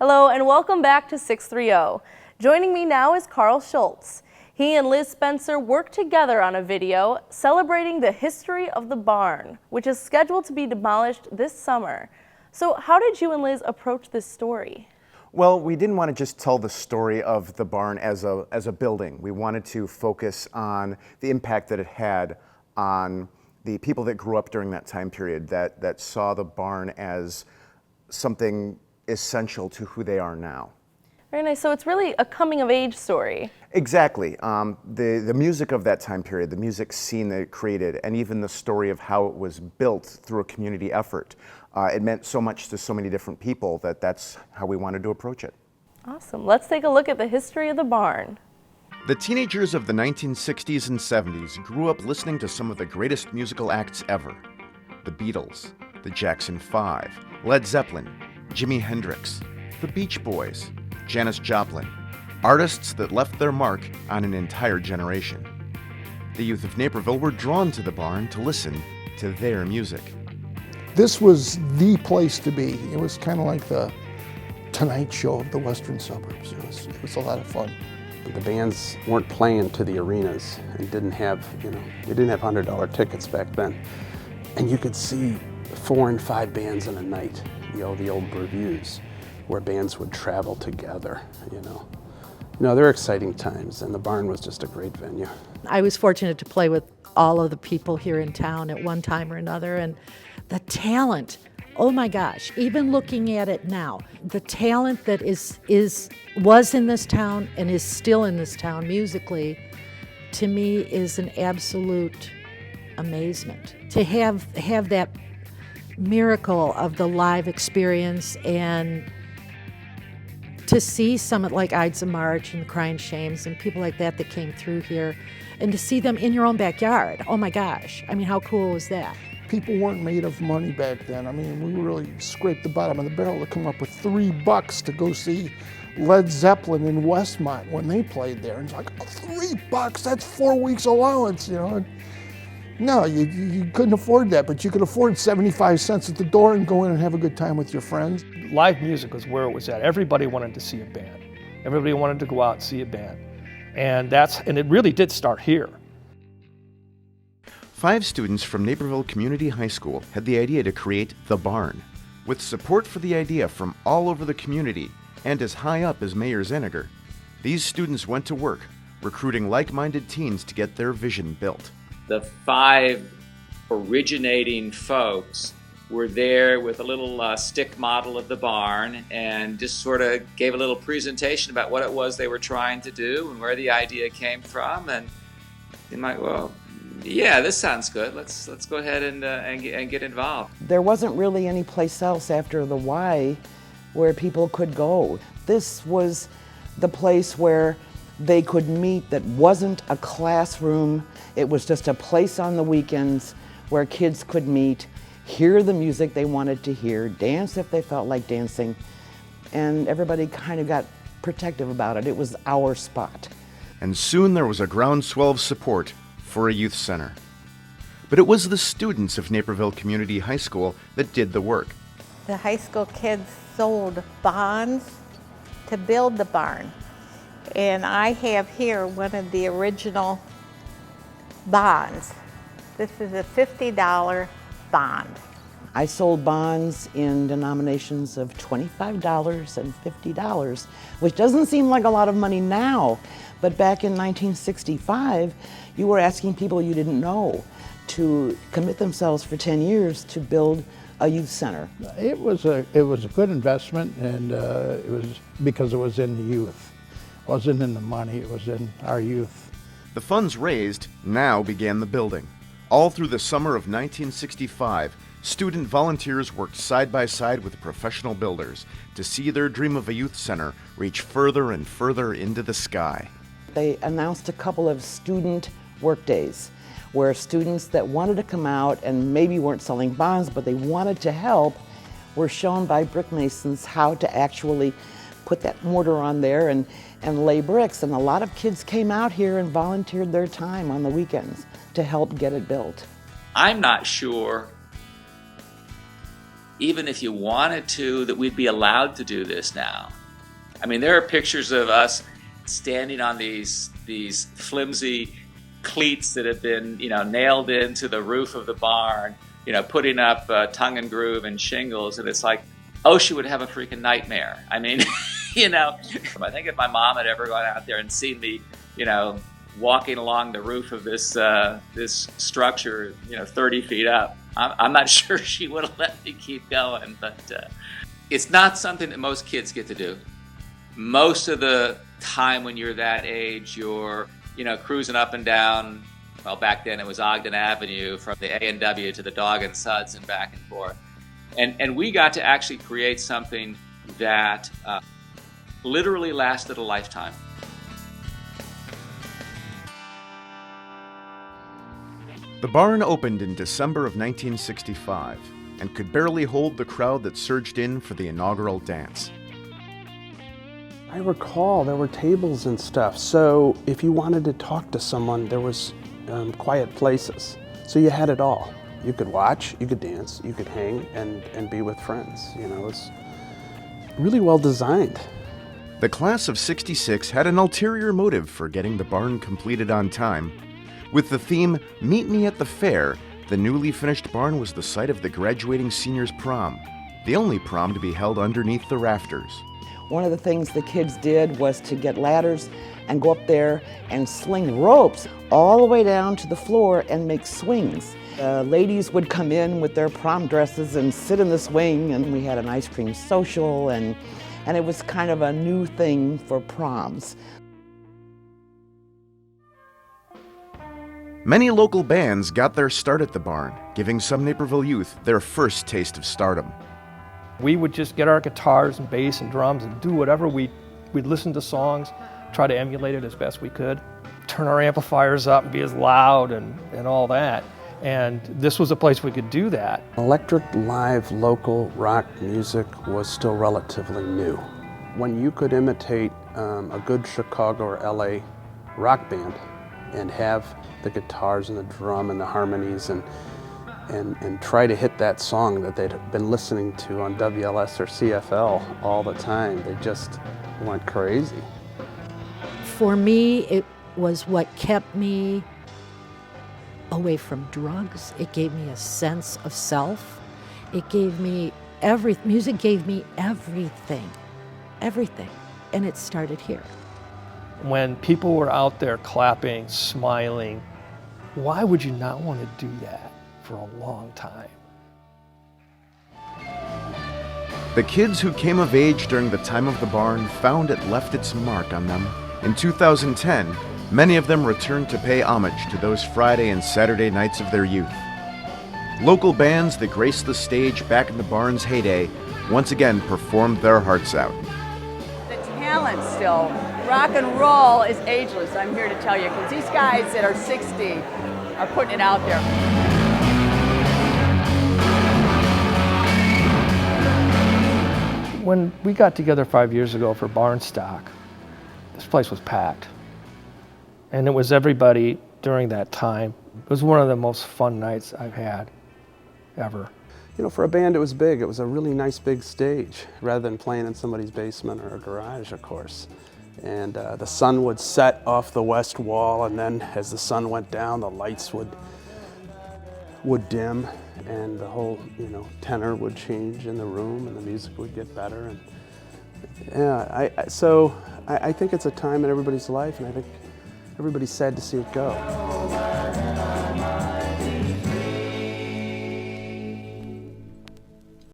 Hello and welcome back to 630. Joining me now is Carl Schultz. He and Liz Spencer worked together on a video celebrating the history of the barn, which is scheduled to be demolished this summer. So how did you and Liz approach this story? Well, we didn't want to just tell the story of the barn as a building. We wanted to focus on the impact that it had on the people that grew up during that time period, that saw the barn as something essential to who they are now. Very nice. So it's really a coming-of-age story. Exactly. The music of that time period, the music scene that it created, and even the story of how it was built through a community effort, it meant so much to so many different people that that's how we wanted to approach it. Awesome. Let's take a look at the history of the barn. The teenagers of the 1960s and 70s grew up listening to some of the greatest musical acts ever. The Beatles, the Jackson 5, Led Zeppelin, Jimi Hendrix, the Beach Boys, Janis Joplin, artists that left their mark on an entire generation. The youth of Naperville were drawn to the barn to listen to their music. This was the place to be. It was kind of like the Tonight Show of the western suburbs. It was a lot of fun. The bands weren't playing to the arenas and didn't have, we didn't have $100 tickets back then. And you could see 4 and 5 bands in a night, the old reviews, where bands would travel together, They're exciting times, and the barn was just a great venue. I was fortunate to play with all of the people here in town at one time or another, and the talent, oh my gosh, even looking at it now, the talent that was in this town and is still in this town musically, to me is an absolute amazement. To have that miracle of the live experience, and to see Summit like Ides of March and the Crying Shames and people like that came through here, and to see them in your own backyard, oh my gosh, how cool was that? People weren't made of money back then. We really scraped the bottom of the barrel to come up with $3 to go see Led Zeppelin in Westmont when they played there. And it's like, $3, that's 4 weeks allowance, No, you couldn't afford that, but you could afford 75 cents at the door and go in and have a good time with your friends. Live music was where it was at. Everybody wanted to see a band. Everybody wanted to go out and see a band. And it really did start here. 5 students from Naperville Community High School had the idea to create The Barn. With support for the idea from all over the community and as high up as Mayor Zeniger, these students went to work, recruiting like-minded teens to get their vision built. The 5 originating folks were there with a little stick model of the barn and just sort of gave a little presentation about what it was they were trying to do and where the idea came from. And they might, well, yeah, this sounds good. Let's go ahead and get involved. There wasn't really any place else after the Y where people could go. This was the place where they could meet that wasn't a classroom. It was just a place on the weekends where kids could meet, hear the music they wanted to hear, dance if they felt like dancing, and everybody kind of got protective about it. It was our spot. And soon there was a groundswell of support for a youth center. But it was the students of Naperville Community High School that did the work. The high school kids sold bonds to build the barn. And I have here one of the original bonds. This is a $50 bond. I sold bonds in denominations of $25 and $50, which doesn't seem like a lot of money now, but back in 1965, you were asking people you didn't know to commit themselves for 10 years to build a youth center. It was a good investment, and it was because it was in the youth. It wasn't in the money, it was in our youth. The funds raised now began the building. All through the summer of 1965, student volunteers worked side by side with professional builders to see their dream of a youth center reach further and further into the sky. They announced a couple of student work days where students that wanted to come out and maybe weren't selling bonds, but they wanted to help, were shown by brick masons how to actually put that mortar on there and lay bricks. And a lot of kids came out here and volunteered their time on the weekends to help get it built. I'm not sure even if you wanted to, that we'd be allowed to do this now. I mean, there are pictures of us standing on these flimsy cleats that have been, nailed into the roof of the barn, putting up tongue and groove and shingles, and it's like, she would have a freaking nightmare. I mean, I think if my mom had ever gone out there and seen me, walking along the roof of this structure, 30 feet up, I'm not sure she would have let me keep going. But it's not something that most kids get to do. Most of the time when you're that age, you're cruising up and down, well, back then it was Ogden Avenue, from the A&W to the Dog and Suds and back and forth. And we got to actually create something that literally lasted a lifetime. The barn opened in December of 1965 and could barely hold the crowd that surged in for the inaugural dance. I recall there were tables and stuff, so if you wanted to talk to someone, there was quiet places. So you had it all. You could watch, you could dance, you could hang and be with friends. It was really well designed. The class of '66 had an ulterior motive for getting the barn completed on time. With the theme, Meet Me at the Fair, the newly finished barn was the site of the graduating seniors' prom, the only prom to be held underneath the rafters. One of the things the kids did was to get ladders and go up there and sling ropes all the way down to the floor and make swings. Ladies would come in with their prom dresses and sit in the swing, and we had an ice cream social, and it was kind of a new thing for proms. Many local bands got their start at the barn, giving some Naperville youth their first taste of stardom. We would just get our guitars and bass and drums and do whatever we'd listen to songs, try to emulate it as best we could, turn our amplifiers up and be as loud and all that. And this was a place we could do that. Electric live local rock music was still relatively new. When you could imitate a good Chicago or LA rock band and have the guitars and the drum and the harmonies and try to hit that song that they'd been listening to on WLS or CFL all the time, they just went crazy. For me, it was what kept me away from drugs. It gave me a sense of self. It gave me music gave me everything. And it started here. When people were out there clapping, smiling, why would you not want to do that for a long time? The kids who came of age during the time of the barn found it left its mark on them. In 2010, many of them returned to pay homage to those Friday and Saturday nights of their youth. Local bands that graced the stage back in the barn's heyday once again performed their hearts out. The talent still, rock and roll is ageless, I'm here to tell you, because these guys that are 60 are putting it out there. When we got together 5 years ago for Barnstock, this place was packed. And it was everybody during that time. It was one of the most fun nights I've had ever. For a band, it was big. It was a really nice big stage, rather than playing in somebody's basement or a garage, of course. And the sun would set off the west wall, and then as the sun went down, the lights would dim, and the whole, tenor would change in the room, and the music would get better. And yeah, so I think it's a time in everybody's life, and I think everybody's sad to see it go.